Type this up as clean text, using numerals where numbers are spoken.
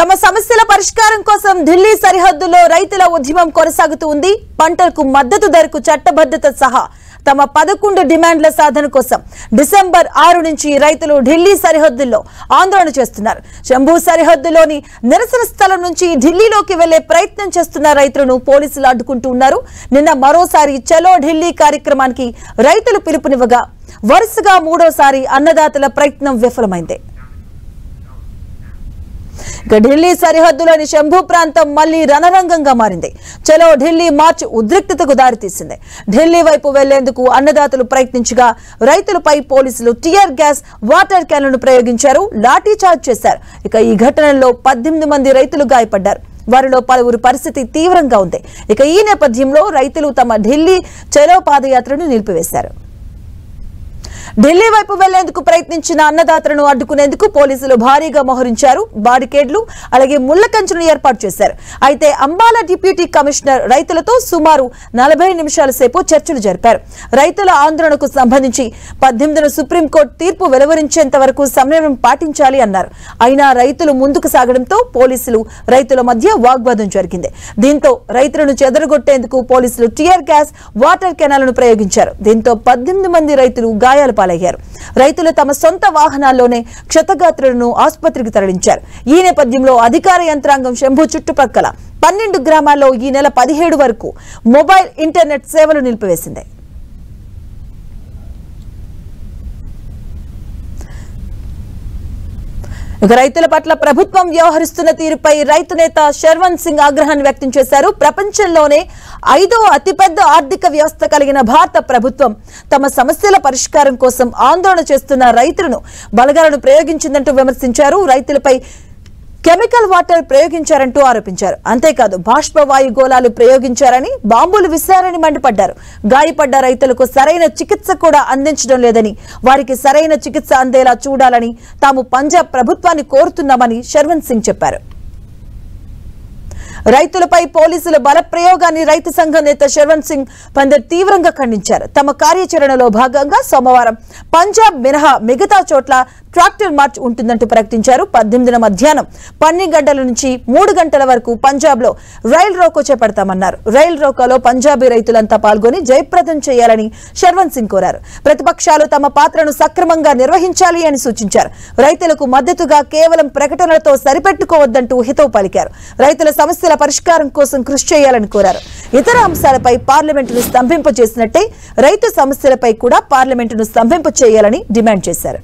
తమ సమస్యల పరిష్కారం కోసం ఢిల్లీ సరిహద్దులో రైతుల ఉద్యమం కొనసాగుతూ ఉంది. పంటలకు మద్దతు ధరకు చట్టబద్ధత సహా తమ 11 డిమాండ్ల సాధన కోసం డిసెంబర్ 6 నుంచి రైతులు ఢిల్లీ సరిహద్దుల్లో ఆందోళన చేస్తున్నారు. శంభూ సరిహద్దులోని నిరసన స్థలం నుంచి ఢిల్లీలోకి వెళ్లే ప్రయత్నం చేస్తున్న రైతులను పోలీసులు అడ్డుకుంటూ ఉన్నారు. నిన్న మరోసారి చలో ఢిల్లీ కార్యక్రమానికి రైతులు పిలుపునివ్వగా వరుసగా మూడోసారి అన్నదాతల ప్రయత్నం విఫలమైంది. ఢిల్లీ సరిహద్దులోని శంభూ ప్రాంతం మళ్లీ రణరంగంగా మారింది. చలో ఢిల్లీ మార్చ్ ఉద్రిక్తతకు దారితీసింది. ఢిల్లీ వైపు వెళ్లేందుకు అన్నదాతలు ప్రయత్నించగా రైతులపై పోలీసులు టియర్ గ్యాస్, వాటర్ క్యాన్లను ప్రయోగించారు, లాఠీ చార్జ్ చేశారు. ఈ ఘటనలో 18 మంది రైతులు గాయపడ్డారు. వారిలో పలువురు పరిస్థితి తీవ్రంగా ఉంది. ఈ నేపథ్యంలో రైతులు తమ ఢిల్లీ చలో పాదయాత్రను నిలిపివేశారు. ఢిల్లీ వైపు వెళ్లేందుకు ప్రయత్నించిన అన్నదాతలను అడ్డుకునేందుకు పోలీసులు భారీగా మోహరించారు. బారికేడ్లు అలాగే ముళ్ల కంచెను ఏర్పాటు చేశారు. అయితే అంబాలా డిప్యూటీ కమిషనర్ రైతులతో సుమారు 40 నిమిషాల సేపు చర్చలు జరిపారు. రైతుల ఆందోళనకు సంబంధించి 18న సుప్రీంకోర్టు తీర్పు వెలువరించేంత వరకు సమన్వయం పాటించాలి అన్నారు. అయినా రైతులు ముందుకు సాగడంతో పోలీసులు రైతుల మధ్య వాగ్వాదం జరిగింది. దీంతో రైతులను చెదరగొట్టేందుకు పోలీసులు టియర్ గ్యాస్, వాటర్ కెనాలను ప్రయోగించారు. దీంతో 18 మంది రైతులు గాయాల పాలయ్యారు. రైతులు తమ సొంత వాహనాల్లోనే క్షతగాత్రులను ఆసుపత్రికి తరలించారు. ఈ నేపథ్యంలో అధికార యంత్రాంగం శంభూ చుట్టుపక్కల 12 గ్రామాల్లో ఈ నెల 17 వరకు మొబైల్, ఇంటర్నెట్ సేవలు నిలిపివేసింది. రైతుల పట్ల ప్రభుత్వం వ్యవహరిస్తున్న తీరుపై రైతు నేత శర్వన్ సింగ్ ఆగ్రహాన్ని వ్యక్తం చేశారు. ప్రపంచంలోనే 5వ అతిపెద్ద ఆర్థిక వ్యవస్థ కలిగిన భారత ప్రభుత్వం తమ సమస్యల పరిష్కారం కోసం ఆందోళన చేస్తున్న రైతులను బలగాలను ప్రయోగించిందంటూ విమర్శించారు. రైతులపై కెమికల్ వాటర్ ప్రయోగించారంటూ ఆరోపించారు. అంతేకాదు బాష్పవాయు గోళాలు ప్రయోగించారని, బాంబులు విసిరారని మండిపడ్డారు. గాయపడ్డ రైతులకు సరైన చికిత్స కూడా అందించడం లేదని, వారికి సరైన చికిత్స అందేలా చూడాలని తాము పంజాబ్ ప్రభుత్వాన్ని కోరుతున్నామని శర్వన్ సింగ్ చెప్పారు. రైతులపై పోలీసుల బల ప్రయోగాన్ని రైతు సంఘం నేత శర్వన్ సింగ్ పందర్ తీవ్రంగా ఖండించారు. తమ కార్యాచరణలో భాగంగా సోమవారం పంజాబ్ మినహా మిగతా చోట్ల ట్రాక్టర్ మార్చ్ ఉంటుందంటూ ప్రకటించారు. 18న మధ్యాహ్నం 12 గంటల నుంచి 3 గంటల వరకు పంజాబ్ లో రైల్ రోకో చేపడతామన్నారు. రైల్ రోకోలో పంజాబీ రైతులంతా పాల్గొని జయప్రదం చేయాలని శర్వన్ సింగ్ కోరారు. ప్రతిపక్షాలు తమ పాత్రను సక్రమంగా నిర్వహించాలి అని సూచించారు. రైతులకు మద్దతుగా కేవలం ప్రకటనలతో సరిపెట్టుకోవద్దంటూ హితవు పలికారు. రైతుల సమస్యల పరిష్కారం కోసం కృషి చేయాలని కోరారు. ఇతర అంశాలపై పార్లమెంటును స్తంభింప చేసినట్టే రైతు సమస్యలపై కూడా పార్లమెంటును స్తంభింప చేయాలని డిమాండ్ చేశారు.